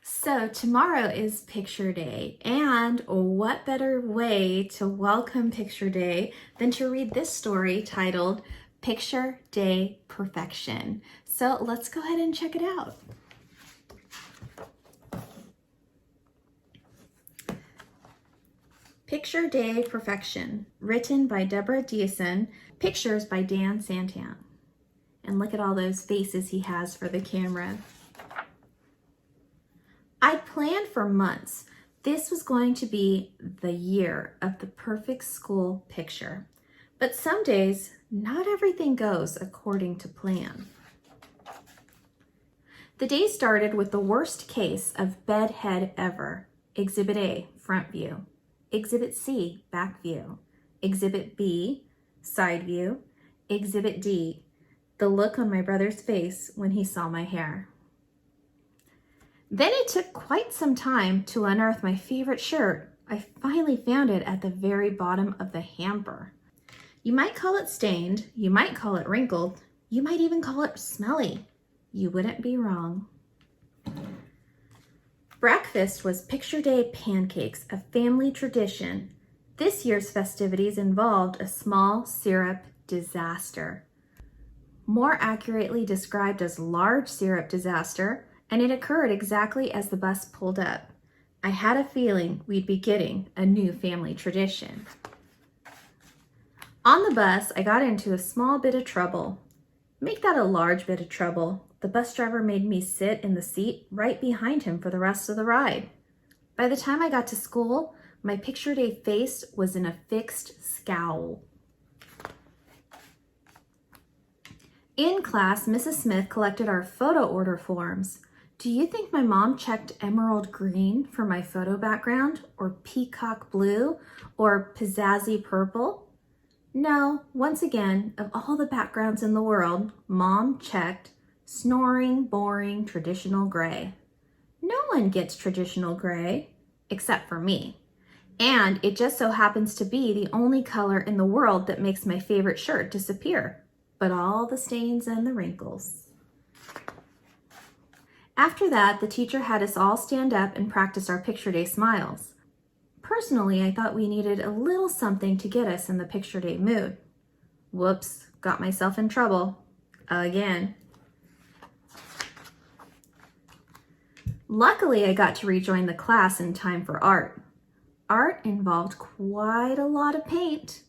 So tomorrow is Picture Day, and what better way to welcome Picture Day than to read this story titled Picture Day Perfection. So let's go ahead and check it out. Picture Day Perfection, written by Deborah Deason, pictures by Dan Santan. And look at all those faces he has for the camera. I'd planned for months. This was going to be the year of the perfect school picture. But some days, not everything goes according to plan. The day started with the worst case of bedhead ever. Exhibit A, front view. Exhibit C, back view. Exhibit B, side view. Exhibit D, the look on my brother's face when he saw my hair. Then it took quite some time to unearth my favorite shirt. I finally found it at the very bottom of the hamper. You might call it stained, you might call it wrinkled, you might even call it smelly. You wouldn't be wrong. Breakfast was Picture Day pancakes, a family tradition. This year's festivities involved a small syrup disaster. More accurately described as large syrup disaster, and it occurred exactly as the bus pulled up. I had a feeling we'd be getting a new family tradition. On the bus, I got into a small bit of trouble. Make that a large bit of trouble. The bus driver made me sit in the seat right behind him for the rest of the ride. By the time I got to school, my Picture Day face was in a fixed scowl. In class, Mrs. Smith collected our photo order forms. Do you think my mom checked emerald green for my photo background, or peacock blue, or pizzazzy purple? No, once again, of all the backgrounds in the world, Mom checked snoring, boring, traditional gray. No one gets traditional gray, except for me. And it just so happens to be the only color in the world that makes my favorite shirt disappear, but all the stains and the wrinkles. After that, the teacher had us all stand up and practice our Picture Day smiles. Personally, I thought we needed a little something to get us in the Picture Day mood. Whoops, got myself in trouble. Again. Luckily, I got to rejoin the class in time for art. Art involved quite a lot of paint,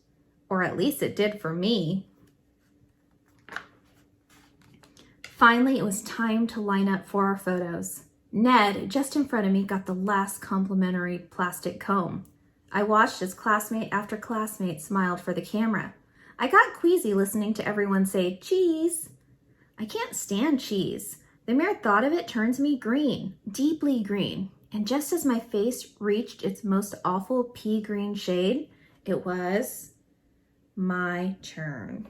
or at least it did for me. Finally, it was time to line up for our photos. Ned, just in front of me, got the last complimentary plastic comb. I watched as classmate after classmate smiled for the camera. I got queasy listening to everyone say, cheese. I can't stand cheese. The mere thought of it turns me green, deeply green. And just as my face reached its most awful pea green shade, it was my turn.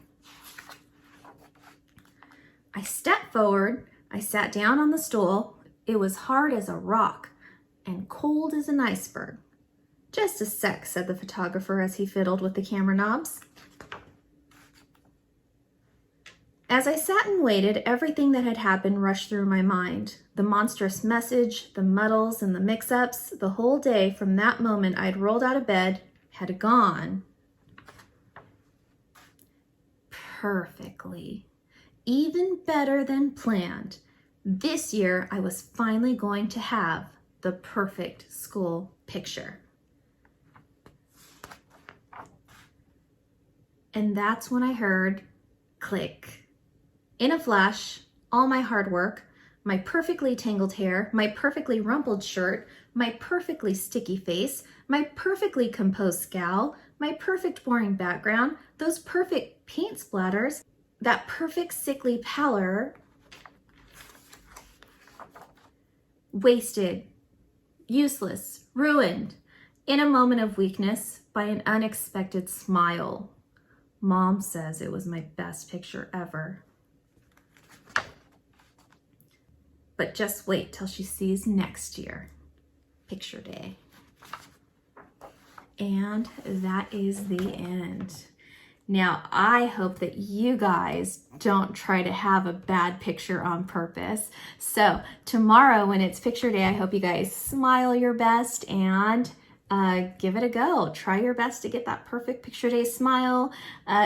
I stepped forward, I sat down on the stool. It was hard as a rock and cold as an iceberg. Just a sec, said the photographer as he fiddled with the camera knobs. As I sat and waited, everything that had happened rushed through my mind. The monstrous message, the muddles and the mix-ups, the whole day from that moment I'd rolled out of bed had gone perfectly. Even better than planned. This year, I was finally going to have the perfect school picture. And that's when I heard click. In a flash, all my hard work, my perfectly tangled hair, my perfectly rumpled shirt, my perfectly sticky face, my perfectly composed scowl, my perfect boring background, those perfect paint splatters, that perfect sickly pallor, wasted, useless, ruined, in a moment of weakness by an unexpected smile. Mom says it was my best picture ever. But just wait till she sees next year, Picture Day. And that is the end. Now, I hope that you guys don't try to have a bad picture on purpose. So tomorrow when it's picture day, I hope you guys smile your best and give it a go. Try your best to get that perfect picture day smile.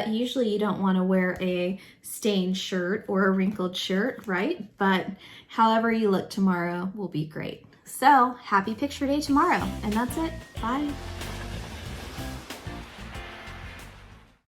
Usually you don't want to wear a stained shirt or a wrinkled shirt, right? But however you look tomorrow will be great. So happy picture day tomorrow. And that's it. Bye.